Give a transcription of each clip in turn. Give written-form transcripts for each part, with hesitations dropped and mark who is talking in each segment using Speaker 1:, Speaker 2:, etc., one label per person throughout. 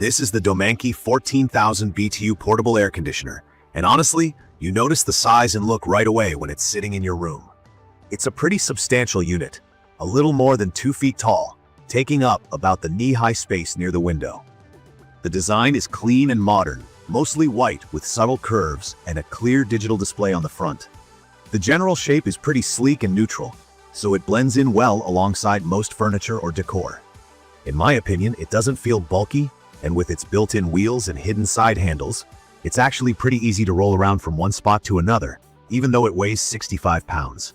Speaker 1: This is the DOMANKI 14,000 BTU Portable Air Conditioner, and honestly, you notice the size and look right away when it's sitting in your room. It's a pretty substantial unit, a little more than 2 feet tall, taking up about the knee-high space near the window. The design is clean and modern, mostly white with subtle curves and a clear digital display on the front. The general shape is pretty sleek and neutral, so it blends in well alongside most furniture or decor. In my opinion, it doesn't feel bulky, and with its built-in wheels and hidden side handles, it's actually pretty easy to roll around from one spot to another, even though it weighs 65 pounds.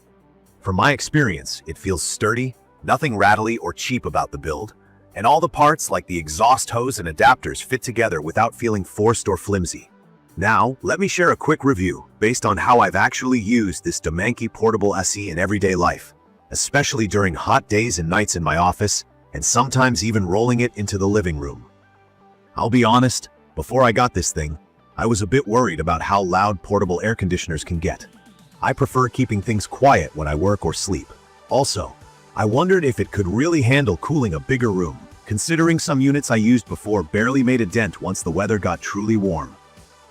Speaker 1: From my experience, it feels sturdy, nothing rattly or cheap about the build, and all the parts like the exhaust hose and adapters fit together without feeling forced or flimsy. Now, let me share a quick review based on how I've actually used this DOMANKI Portable SE in everyday life, especially during hot days and nights in my office, and sometimes even rolling it into the living room. I'll be honest, before I got this thing, I was a bit worried about how loud portable air conditioners can get. I prefer keeping things quiet when I work or sleep. Also, I wondered if it could really handle cooling a bigger room, considering some units I used before barely made a dent once the weather got truly warm.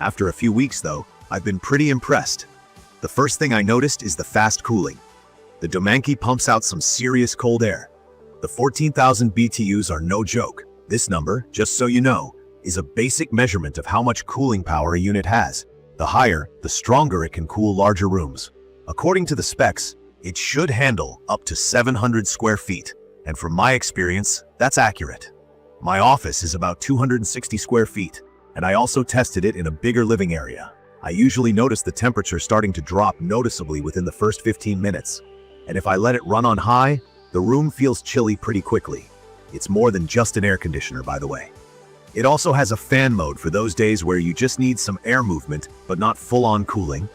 Speaker 1: After a few weeks though, I've been pretty impressed. The first thing I noticed is the fast cooling. The DOMANKI pumps out some serious cold air. The 14,000 BTUs are no joke. This number, just so you know, is a basic measurement of how much cooling power a unit has. The higher, the stronger it can cool larger rooms. According to the specs, it should handle up to 700 square feet, and from my experience, that's accurate. My office is about 260 square feet, and I also tested it in a bigger living area. I usually notice the temperature starting to drop noticeably within the first 15 minutes, and if I let it run on high, the room feels chilly pretty quickly. It's more than just an air conditioner, by the way. It also has a fan mode for those days where you just need some air movement but not full-on cooling,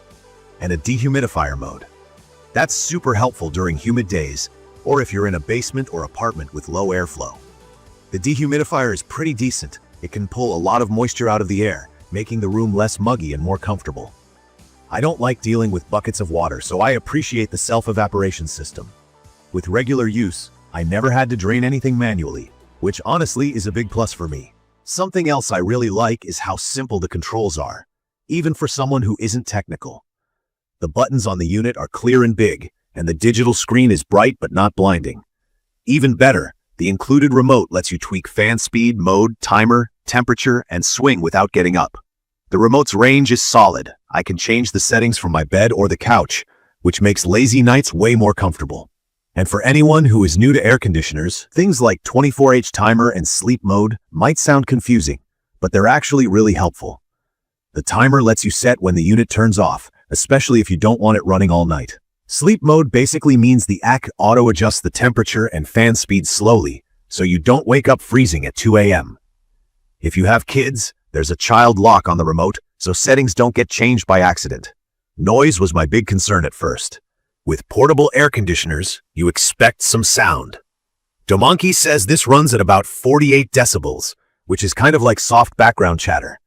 Speaker 1: and a dehumidifier mode. That's super helpful during humid days, or if you're in a basement or apartment with low airflow. The dehumidifier is pretty decent. It can pull a lot of moisture out of the air, making the room less muggy and more comfortable. I don't like dealing with buckets of water, so I appreciate the self-evaporation system. With regular use, I never had to drain anything manually, which honestly is a big plus for me. Something else I really like is how simple the controls are, even for someone who isn't technical. The buttons on the unit are clear and big, and the digital screen is bright but not blinding. Even better, the included remote lets you tweak fan speed, mode, timer, temperature, and swing without getting up. The remote's range is solid. I can change the settings from my bed or the couch, which makes lazy nights way more comfortable. And for anyone who is new to air conditioners, things like 24H timer and sleep mode might sound confusing, but they're actually really helpful. The timer lets you set when the unit turns off, especially if you don't want it running all night. Sleep mode basically means the AC auto-adjusts the temperature and fan speed slowly, so you don't wake up freezing at 2 a.m. If you have kids, there's a child lock on the remote, so settings don't get changed by accident. Noise was my big concern at first. With portable air conditioners, you expect some sound. DOMANKI says this runs at about 48 decibels, which is kind of like soft background chatter.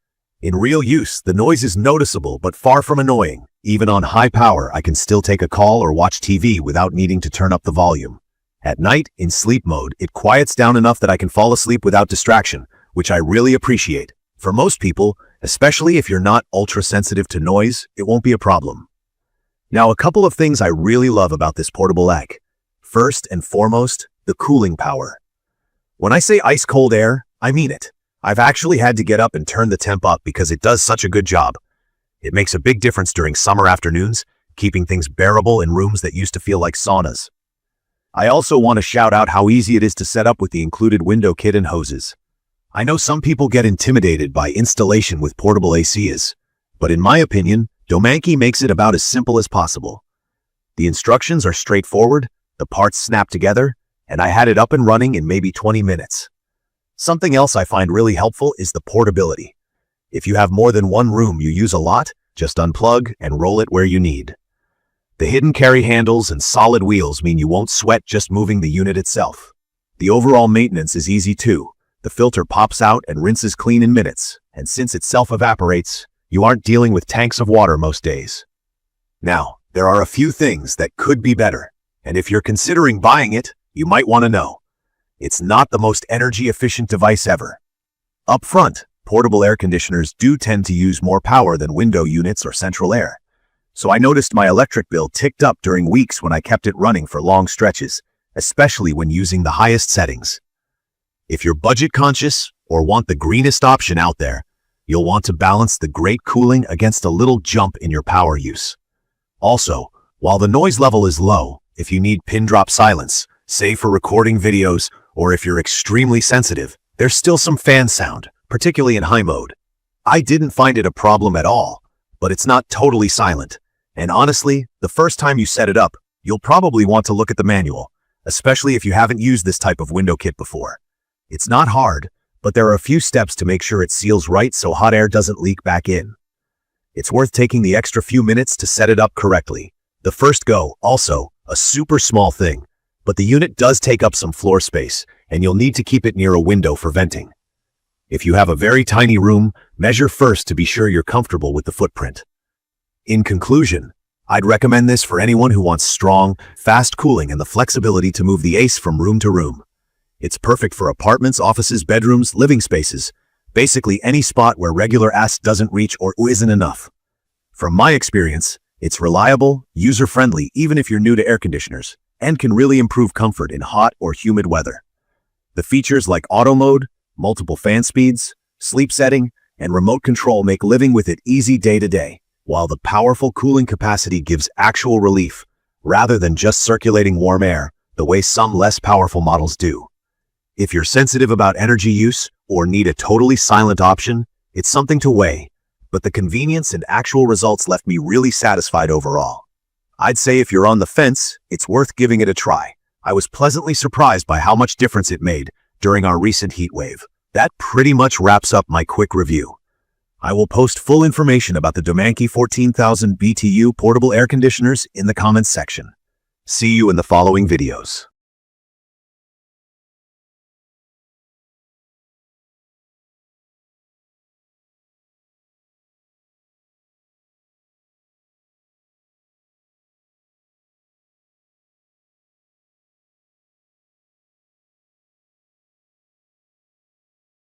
Speaker 1: In real use, the noise is noticeable but far from annoying. Even on high power, I can still take a call or watch TV without needing to turn up the volume. At night, in sleep mode, it quiets down enough that I can fall asleep without distraction, which I really appreciate. For most people, especially if you're not ultra-sensitive to noise, it won't be a problem. Now, a couple of things I really love about this portable AC. First and foremost, the cooling power. When I say ice-cold air, I mean it. I've actually had to get up and turn the temp up because it does such a good job. It makes a big difference during summer afternoons, keeping things bearable in rooms that used to feel like saunas. I also want to shout out how easy it is to set up with the included window kit and hoses. I know some people get intimidated by installation with portable ACs, but in my opinion, DOMANKI makes it about as simple as possible. The instructions are straightforward, the parts snap together, and I had it up and running in maybe 20 minutes. Something else I find really helpful is the portability. If you have more than one room you use a lot, just unplug and roll it where you need. The hidden carry handles and solid wheels mean you won't sweat just moving the unit itself. The overall maintenance is easy too. The filter pops out and rinses clean in minutes, and since it self-evaporates, you aren't dealing with tanks of water most days. Now, there are a few things that could be better, and if you're considering buying it, you might want to know. It's not the most energy-efficient device ever. Up front, portable air conditioners do tend to use more power than window units or central air. So I noticed my electric bill ticked up during weeks when I kept it running for long stretches, especially when using the highest settings. If you're budget conscious or want the greenest option out there, you'll want to balance the great cooling against a little jump in your power use. Also, while the noise level is low, if you need pin drop silence, say for recording videos, or if you're extremely sensitive, there's still some fan sound, particularly in high mode. I didn't find it a problem at all, but it's not totally silent. And honestly, the first time you set it up, you'll probably want to look at the manual, especially if you haven't used this type of window kit before. It's not hard, but there are a few steps to make sure it seals right so hot air doesn't leak back in. It's worth taking the extra few minutes to set it up correctly. The first go, also, a super small thing, but the unit does take up some floor space, and you'll need to keep it near a window for venting. If you have a very tiny room, measure first to be sure you're comfortable with the footprint. In conclusion, I'd recommend this for anyone who wants strong, fast cooling and the flexibility to move the AC from room to room. It's perfect for apartments, offices, bedrooms, living spaces, basically any spot where regular AC doesn't reach or isn't enough. From my experience, it's reliable, user-friendly even if you're new to air conditioners, and can really improve comfort in hot or humid weather. The features like auto mode, multiple fan speeds, sleep setting, and remote control make living with it easy day to day, while the powerful cooling capacity gives actual relief, rather than just circulating warm air, the way some less powerful models do. If you're sensitive about energy use or need a totally silent option, it's something to weigh, but the convenience and actual results left me really satisfied overall. I'd say if you're on the fence, it's worth giving it a try. I was pleasantly surprised by how much difference it made during our recent heat wave. That pretty much wraps up my quick review. I will post full information about the DOMANKI 14,000 BTU Portable Air Conditioners in the comments section. See you in the following videos.